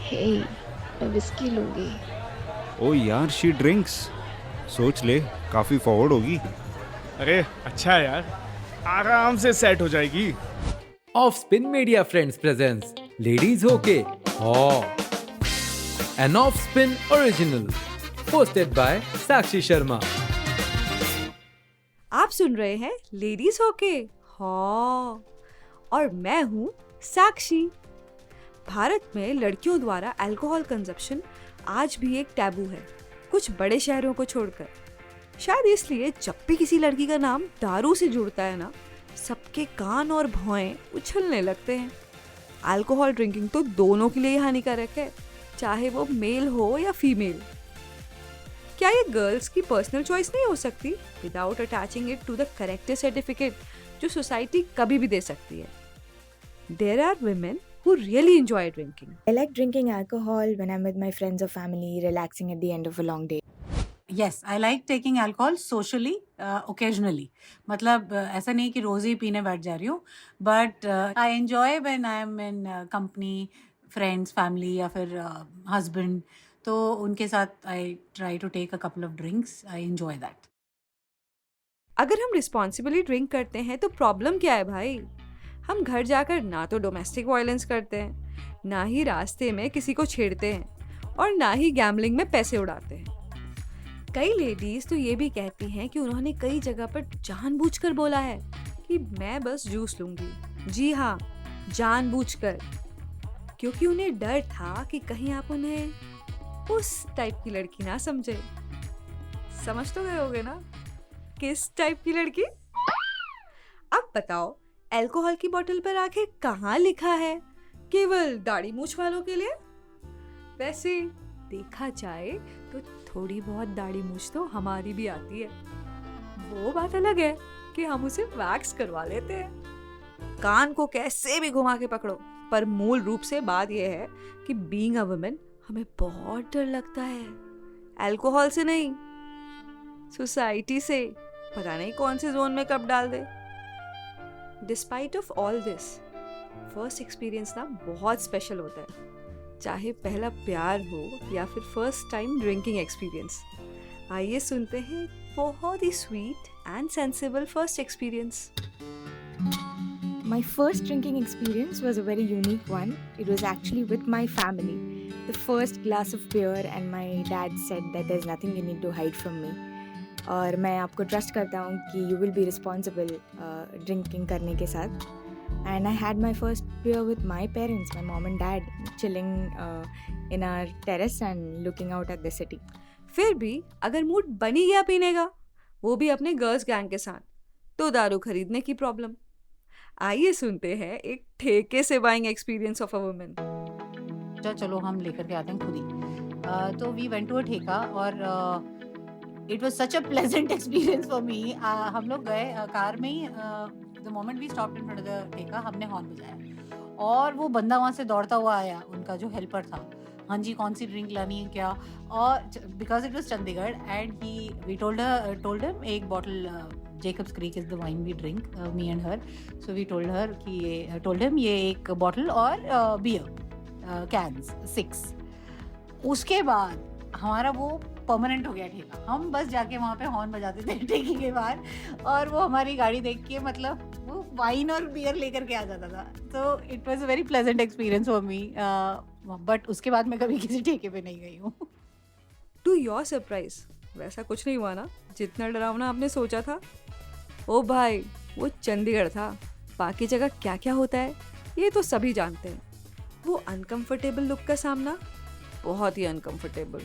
हे, मैं विस्की लूंगी। ओ यार, शी ड्रिंक्स। सोच ले, काफी फॉरवर्ड होगी। अरे अच्छा है यार, आराम से सेट हो जाएगी। Offspin Media Friends presents Ladies Hoke Haw, an Offspin original, hosted by Sakshi Sharma. आप सुन रहे हैं लेडीज होके हाँ, और मैं हूँ साक्षी। भारत में लड़कियों द्वारा अल्कोहल कंजप्शन आज भी एक टैबू है, कुछ बड़े शहरों को छोड़कर। शायद इसलिए जब भी किसी लड़की का नाम दारू से जुड़ता है ना, सबके कान और भौएं उछलने लगते हैं। अल्कोहल ड्रिंकिंग तो दोनों के लिए हानिकारक है, चाहे वो मेल हो या फीमेल। क्या ये गर्ल्स की पर्सनल चॉइस नहीं हो सकती without attaching it to the character certificate जो सोसाइटी कभी भी दे सकती है? There are women who really enjoy drinking. I like drinking alcohol when I'm with my friends or family, relaxing at the end of a long day. Yes, I like taking alcohol socially, occasionally. मतलब ऐसा नहीं कि रोज ही पीने बैठ जा रही हूँ, but I enjoy when I am in company, friends, family या फिर husband. तो उनके साथ I try to take a couple of drinks. I enjoy that. अगर हम रिस्पॉन्सिबली ड्रिंक करते हैं तो प्रॉब्लम क्या है भाई? हम घर जाकर ना तो डोमेस्टिक वायलेंस करते हैं, ना ही रास्ते में किसी को छेड़ते हैं, और ना ही गैम्बलिंग में पैसे उड़ाते हैं। कई लेडीज तो ये भी कहती हैं कि उन्होंने कई जगह पर जानबूझकर बोला है कि मैं बस जूस लूंगी। जी हाँ, जानबूझकर, क्योंकि उन्हें डर था कि कहीं आप उन्हें उस टाइप की लड़की ना समझे। समझ तो गए होगे ना किस टाइप की लड़की? अब बताओ, अल्कोहल की बोतल पर आखिर कहाँ लिखा है केवल दाढ़ी मूछ वालों के लिए? वैसे देखा जाए तो थोड़ी बहुत दाढ़ी मूछ तो हमारी भी आती है। वो बात अलग है कि हम उसे वैक्स करवा लेते हैं। कान को कैसे भी घुमा के पकड़ो, पर मूल रूप से बात यह है कि बीइंग अ वुमन हमें बहुत डर लगता है। अल्कोहल से नहीं, सोसाइटी से। पता नहीं कौन से जोन में कब डाल दे। Despite of all this, first experience ना बहुत स्पेशल होता है, चाहे पहला प्यार हो या फिर फर्स्ट टाइम ड्रिंकिंग एक्सपीरियंस। आइए सुनते हैं एक बहुत ही sweet and sensible first experience. My first drinking experience was a very unique one. It was actually with my family. The first glass of beer and my dad said that there's nothing you need to hide from me. और मैं आपको trust करता हूँ कि you will be responsible drinking करने के साथ। And I had my first beer with my parents, my mom and dad, chilling in our terrace and looking out at the city. फिर भी अगर मूड बनी गया पीने का, वो भी अपने गर्ल्स गैंग के साथ, तो दारू खरीदने की प्रॉब्लम। आइए सुनते हैं एक ठेके से buying experience of a woman. चलो हम लेकर के आते हैं खुद ही। तो we went to a theka और it was such a pleasant experience for me. हम लोग गए कार में ही। The moment we stopped in front of the theka, हमने हॉर्न बजाया और वो बंदा वहाँ से दौड़ता हुआ आया, उनका जो हेल्पर था। हाँ जी, कौन सी ड्रिंक लानी है क्या? और because it was Chandigarh and we told him एक bottle Jacob's Creek is the wine we drink, me and her. So we told him ये एक बॉटल और बियर कैंस 6। उसके बाद हमारा वो परमानेंट हो गया ठेका। हम बस जाके वहाँ पे हॉर्न बजाते थे ठेके के बाहर, और वो हमारी गाड़ी देख के मतलब वो वाइन और बियर लेकर के आ जाता था। तो it was a very pleasant experience for me, but उसके बाद मैं कभी किसी ठेके पे नहीं गई हूँ। टू योर सरप्राइज वैसा कुछ नहीं हुआ ना जितना डरावना आपने सोचा था। ओ भाई, वो चंडीगढ़ था, बाकी जगह क्या क्या होता है ये तो सभी जानते हैं। वो अनकंफर्टेबल लुक का सामना, बहुत ही अनकंफर्टेबल।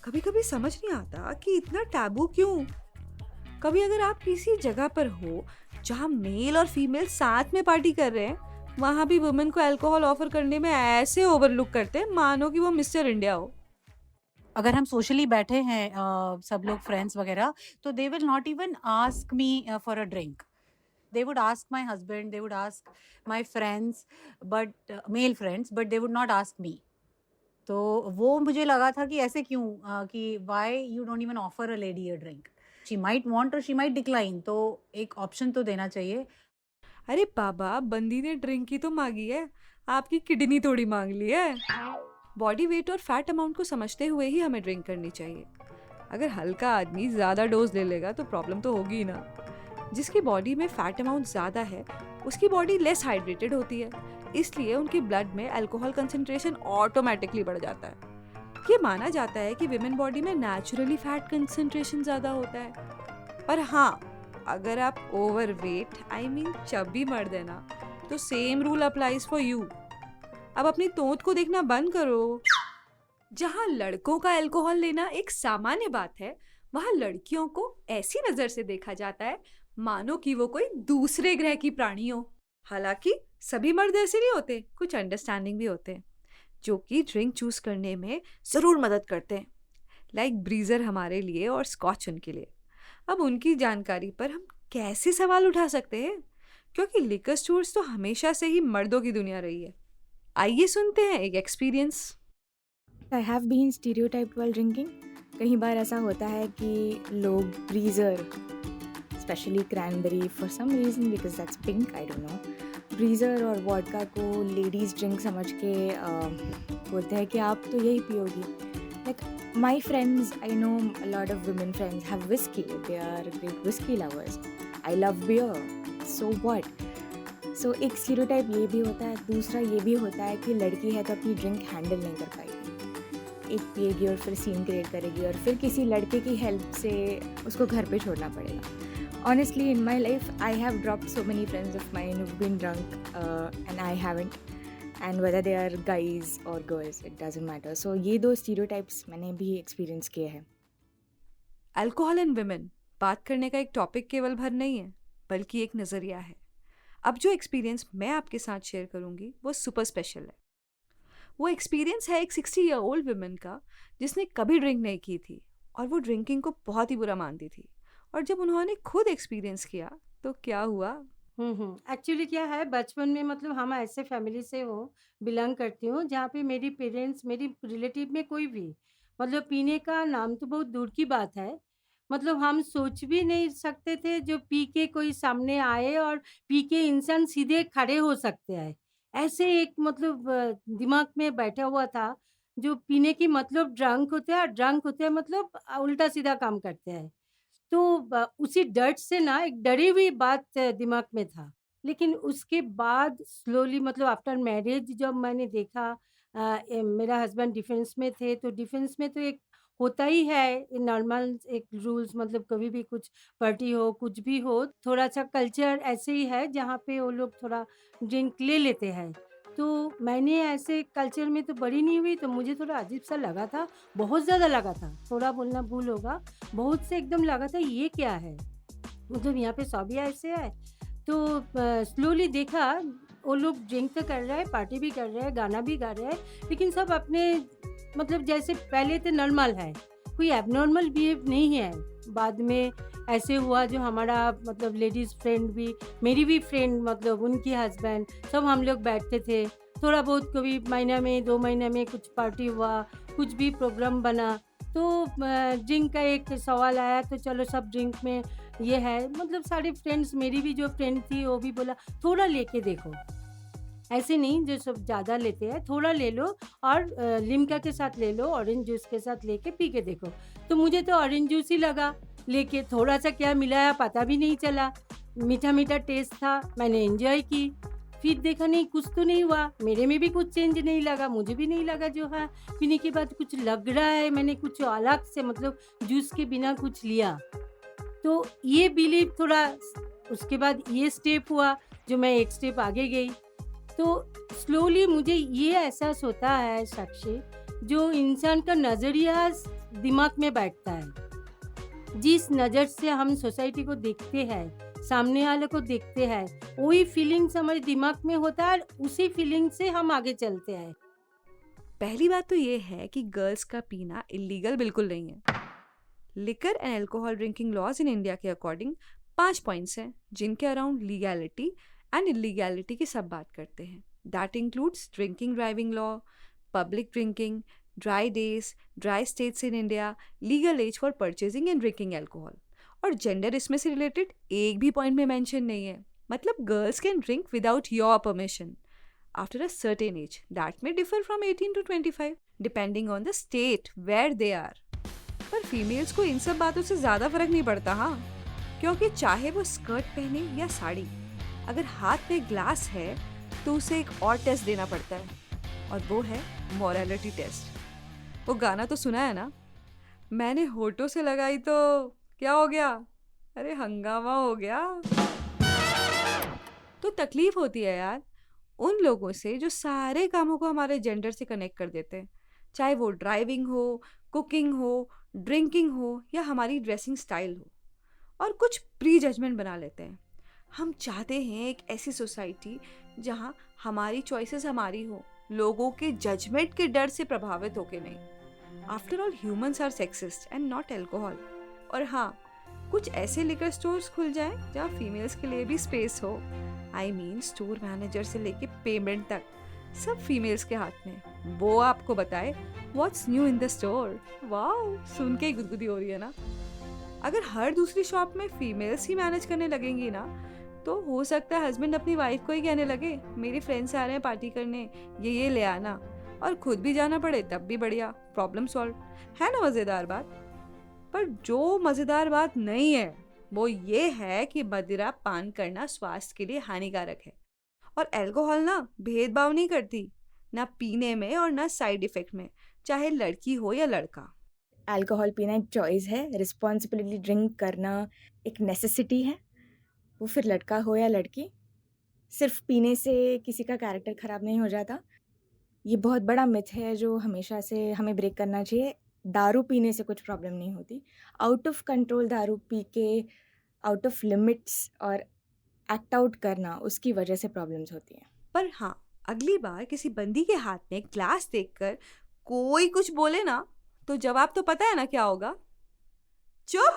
कभी कभी समझ नहीं आता कि इतना टैबू क्यों। कभी अगर आप किसी जगह पर हो जहाँ मेल और फीमेल साथ में पार्टी कर रहे हैं, वहाँ भी वुमेन को अल्कोहल ऑफर करने में ऐसे ओवरलुक करते हैं मानो कि वो मिस्टर इंडिया हो। अगर हम सोशली बैठे हैं सब लोग फ्रेंड्स वगैरह, तो they will not even ask me for a drink. They would ask my husband, they would ask my friends, but male friends, but they would not ask me. तो वो मुझे लगा था कि ऐसे क्यों, कि why you don't even offer a lady a drink. She might want और शी माइट डिक्लाइन, तो एक ऑप्शन तो देना चाहिए। अरे बाबा, बंदी ने ड्रिंक ही तो मांगी है, आपकी किडनी थोड़ी मांग ली है। बॉडी वेट और फैट अमाउंट को समझते हुए ही हमें ड्रिंक करनी चाहिए। अगर हल्का आदमी ज़्यादा डोज ले लेगा तो प्रॉब्लम तो होगी ही ना। जिसकी बॉडी में फैट अमाउंट ज़्यादा है उसकी बॉडी लेस हाइड्रेटेड होती है, इसलिए उनकी ब्लड में अल्कोहल कंसंट्रेशन ऑटोमेटिकली बढ़ जाता है। ये माना जाता है कि विमेन बॉडी में नेचुरली फैट कंसंट्रेशन ज़्यादा होता है, पर हाँ, अगर आप ओवरवेट चब्बी मर्द है ना, तो same rule applies for you. अब अपनी तोंत को देखना बंद करो। जहाँ लड़कों का अल्कोहल लेना एक सामान्य बात है, वहाँ लड़कियों को ऐसी नज़र से देखा जाता है मानो कि वो कोई दूसरे ग्रह की प्राणी हो। हालांकि सभी मर्द ऐसे नहीं होते, कुछ अंडरस्टैंडिंग भी होते हैं जो कि ड्रिंक चूज करने में ज़रूर मदद करते हैं, लाइक ब्रीजर हमारे लिए और स्कॉच उनके लिए। अब उनकी जानकारी पर हम कैसे सवाल उठा सकते हैं, क्योंकि लिकर स्टोर्स तो हमेशा से ही मर्दों की दुनिया रही है। आइए सुनते हैं एक experience. I have been stereotyped while drinking. कई बार ऐसा होता है कि लोग Breezer, specially cranberry for some reason because that's pink, I don't know, Breezer और वॉडका को लेडीज़ ड्रिंक समझ के बोलते हैं कि आप तो यही पियोगी। Like my friends, I know a lot of women friends have whisky, they are great whisky lovers. I love beer, so what. सो एक स्टीरियोटाइप ये भी होता है। दूसरा ये भी होता है कि लड़की है तो अपनी ड्रिंक हैंडल नहीं कर पाएगी, एक पिएगी और फिर सीन क्रिएट करेगी और फिर किसी लड़के की हेल्प से उसको घर पे छोड़ना पड़ेगा। Honestly in my life I have dropped so many friends of mine who've been drunk and I haven't, and whether they are guys or girls, it doesn't matter. So ये दो स्टीरियोटाइप्स मैंने भी एक्सपीरियंस किए हैं। Alcohol and women बात करने का एक टॉपिक केवल भर नहीं है, बल्कि एक नज़रिया है। अब जो एक्सपीरियंस मैं आपके साथ शेयर करूंगी वो सुपर स्पेशल है। वो एक्सपीरियंस है एक 60 ईयर ओल्ड वुमेन का, जिसने कभी ड्रिंक नहीं की थी और वो ड्रिंकिंग को बहुत ही बुरा मानती थी। और जब उन्होंने खुद एक्सपीरियंस किया तो क्या हुआ। एक्चुअली क्या है, बचपन में मतलब हम ऐसे फैमिली से बिलोंग करती हूँ जहाँ पे मेरी पेरेंट्स, मेरी रिलेटिव में कोई भी मतलब पीने का नाम तो बहुत दूर की बात है, मतलब हम सोच भी नहीं सकते थे जो पी के कोई सामने आए और पी के इंसान सीधे खड़े हो सकते हैं। ऐसे एक मतलब दिमाग में बैठा हुआ था जो पीने की मतलब ड्रंक होते हैं, ड्रंक होते हैं मतलब उल्टा सीधा काम करते हैं। तो उसी डर से ना एक डरी हुई बात दिमाग में था। लेकिन उसके बाद स्लोली मतलब आफ्टर मैरिज जब मैंने देखा, मेरा हस्बैंड डिफेंस में थे, तो डिफेंस में तो एक होता ही है नॉर्मल एक रूल्स, मतलब कभी भी कुछ पार्टी हो कुछ भी हो, थोड़ा सा कल्चर ऐसे ही है जहाँ पे वो लोग थोड़ा ड्रिंक ले लेते हैं। तो मैंने ऐसे कल्चर में तो बड़ी नहीं हुई, तो मुझे थोड़ा अजीब सा लगा था, बहुत ज़्यादा लगा था, थोड़ा बोलना भूल होगा, बहुत से एकदम लगा था ये क्या है, मतलब यहाँ पे सभी ऐसे है। तो स्लोली देखा वो लोग ड्रिंक तो कर रहे हैं, पार्टी भी कर रहे हैं, गाना भी गा रहे हैं, लेकिन सब अपने मतलब जैसे पहले तो नॉर्मल है, कोई एबनॉर्मल बिहेव नहीं है। बाद में ऐसे हुआ जो हमारा मतलब लेडीज़ फ्रेंड भी, मेरी भी फ्रेंड मतलब उनकी हस्बैंड, सब हम लोग बैठते थे, थोड़ा बहुत कभी महीना में 2 महीने में कुछ पार्टी हुआ, कुछ भी प्रोग्राम बना, तो ड्रिंक का एक सवाल आया, तो चलो सब ड्रिंक में ये है, मतलब सारे फ्रेंड्स, मेरी भी जो फ्रेंड थी वो भी बोला थोड़ा लेके देखो, ऐसे नहीं जो सब ज़्यादा लेते हैं, थोड़ा ले लो और लिम्का के साथ ले लो, ऑरेंज जूस के साथ लेके पी के देखो। तो मुझे तो ऑरेंज जूस ही लगा, लेके थोड़ा सा क्या मिलाया पता भी नहीं चला, मीठा मीठा टेस्ट था, मैंने एंजॉय की। फिर देखा नहीं कुछ तो नहीं हुआ, मेरे में भी कुछ चेंज नहीं लगा, मुझे भी नहीं लगा जो है पीने के बाद कुछ लग रहा है, मैंने कुछ अलग से मतलब जूस के बिना कुछ लिया। तो ये बिलीव थोड़ा, उसके बाद ये स्टेप हुआ जो मैं एक स्टेप आगे गई। तो स्लोली मुझे ये एहसास होता है साक्षी, जो इंसान का नज़रिया दिमाग में बैठता है, जिस नज़र से हम सोसाइटी को देखते हैं, सामने वाले को देखते हैं, वही फीलिंग्स हमारे दिमाग में होता है, उसी फीलिंग से हम आगे चलते हैं। पहली बात तो ये है कि गर्ल्स का पीना इलीगल बिल्कुल नहीं है। Liquor and alcohol drinking laws in India के अकॉर्डिंग 5 पॉइंट्स हैं, जिनके अराउंड लीगैलिटी एंड इलीगैलिटी की सब बात करते हैं। That includes drinking driving law, public drinking, dry days, dry states in India, legal age for purchasing and drinking alcohol, और gender इसमें से रिलेटेड एक भी पॉइंट में मेंशन नहीं है। मतलब girls can drink without your permission. after a certain age. That may differ from 18 to 25 depending on the state where they are. पर फीमेल्स को इन सब बातों से ज़्यादा फर्क नहीं पड़ता, हाँ, क्योंकि चाहे वो स्कर्ट पहने या साड़ी, अगर हाथ में ग्लास है तो उसे एक और टेस्ट देना पड़ता है, और वो है मॉरलिटी टेस्ट। वो गाना तो सुना है ना, मैंने होठों से लगाई तो क्या हो गया, अरे हंगामा हो गया। तो तकलीफ होती है यार उन लोगों से जो सारे कामों को हमारे जेंडर से कनेक्ट कर देते हैं, चाहे वो ड्राइविंग हो, कुकिंग हो, ड्रिंकिंग हो या हमारी ड्रेसिंग स्टाइल हो, और कुछ प्री जजमेंट बना लेते हैं। हम चाहते हैं एक ऐसी सोसाइटी जहाँ हमारी चॉइसेस हमारी हो, लोगों के जजमेंट के डर से प्रभावित होके नहीं। After all humans are sexist and not alcohol. और हाँ, कुछ ऐसे लिकर स्टोर्स खुल जाएं जहाँ फीमेल्स के लिए भी स्पेस हो। आई मीन स्टोर मैनेजर से लेके पेमेंट तक सब फीमेल्स के हाथ में, वो आपको बताए what's new in the store. Wow, सुन के ही गुदगुदी हो रही है ना। अगर हर दूसरी शॉप में फीमेल्स ही मैनेज करने लगेंगी ना, तो हो सकता है हस्बैंड अपनी वाइफ को ही कहने लगे मेरे फ्रेंड्स आ रहे हैं पार्टी करने, ये ले आना, और खुद भी जाना पड़े तब भी बढ़िया, प्रॉब्लम सॉल्व। है ना मज़ेदार बात? पर जो मज़ेदार बात नहीं है वो ये है कि मदिरा पान करना स्वास्थ्य के लिए हानिकारक है, और अल्कोहल ना भेदभाव नहीं करती, ना पीने में और ना साइड इफेक्ट में, चाहे लड़की हो या लड़का। अल्कोहल पीना एक चॉइस है, रिस्पॉन्सिबिलिटी ड्रिंक करना एक नेसेसिटी है, वो फिर लड़का हो या लड़की। सिर्फ पीने से किसी का कैरेक्टर ख़राब नहीं हो जाता। ये बहुत बड़ा मिथ है जो हमेशा से हमें ब्रेक करना चाहिए। दारू पीने से कुछ प्रॉब्लम नहीं होती। आउट ऑफ कंट्रोल दारू पी के, आउट ऑफ लिमिट्स और एक्ट आउट करना, उसकी वजह से प्रॉब्लम्स होती हैं। पर हाँ, अगली बार किसी बंदी के हाथ में ग्लास देखकर कोई कुछ बोले ना, तो जवाब तो पता है ना क्या होगा? चुप।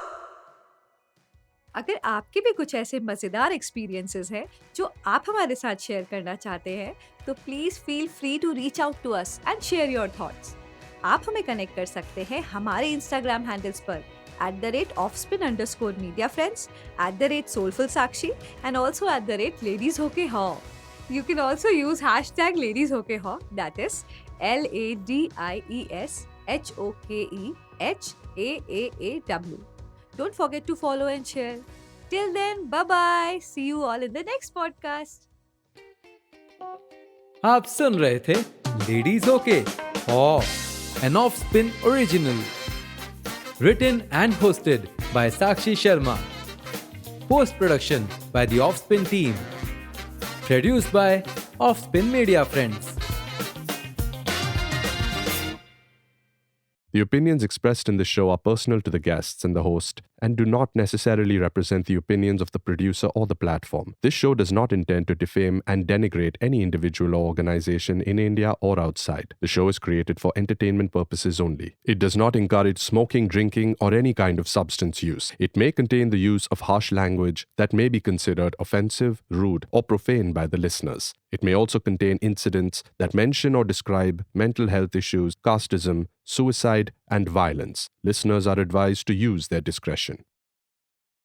अगर आपके भी कुछ ऐसे मज़ेदार एक्सपीरियंसेस हैं जो आप हमारे साथ शेयर करना चाहते हैं, तो please feel free to reach out to us and share your thoughts. आप हमें कनेक्ट कर सकते हैं हमारे इंस्टाग्राम हैंडल्स पर @offspin_media_friends, @soulfulsakshi and also @ladieshokehaw. You can also use #ladieshokehaw, that is LADIESHOKEHAAAW. Don't forget to follow and share. Till then, bye-bye. See you all in the next podcast. आप सुन रहे थे ladies okay an off spin original, written and hosted by Sakshi Sharma, post production by the Offspin team, produced by Offspin Media Friends. The opinions expressed in this show are personal to the guests and the host and do not necessarily represent the opinions of the producer or the platform. This show does not intend to defame and denigrate any individual or organization in India or outside. The show is created for entertainment purposes only. It does not encourage smoking, drinking, or any kind of substance use. It may contain the use of harsh language that may be considered offensive, rude, or profane by the listeners. It may also contain incidents that mention or describe mental health issues, casteism, suicide, and violence. Listeners are advised to use their discretion.